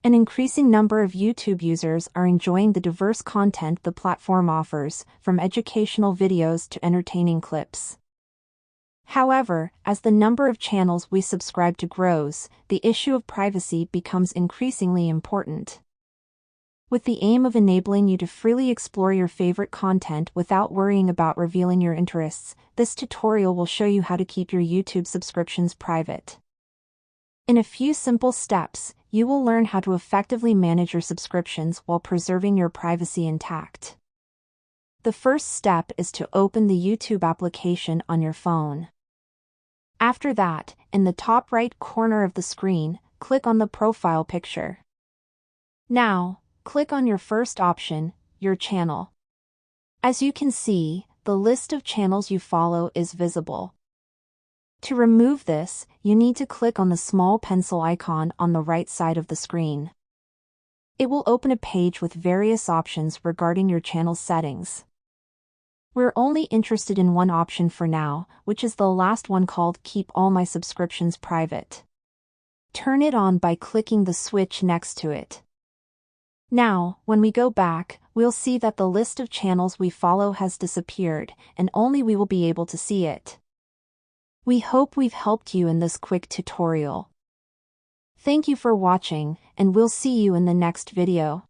An increasing number of YouTube users are enjoying the diverse content the platform offers, from educational videos to entertaining clips. However, as the number of channels we subscribe to grows, the issue of privacy becomes increasingly important. With the aim of enabling you to freely explore your favorite content without worrying about revealing your interests, this tutorial will show you how to keep your YouTube subscriptions private. In a few simple steps, you will learn how to effectively manage your subscriptions while preserving your privacy intact. The first step is to open the YouTube application on your phone. After that, in the top right corner of the screen, click on the profile picture. Now, click on your first option, your channel. As you can see, the list of channels you follow is visible. To remove this, you need to click on the small pencil icon on the right side of the screen. It will open a page with various options regarding your channel's settings. We're only interested in one option for now, which is the last one called Keep All My Subscriptions Private. Turn it on by clicking the switch next to it. Now, when we go back, we'll see that the list of channels we follow has disappeared, and only we will be able to see it. We hope we've helped you in this quick tutorial. Thank you for watching, and we'll see you in the next video.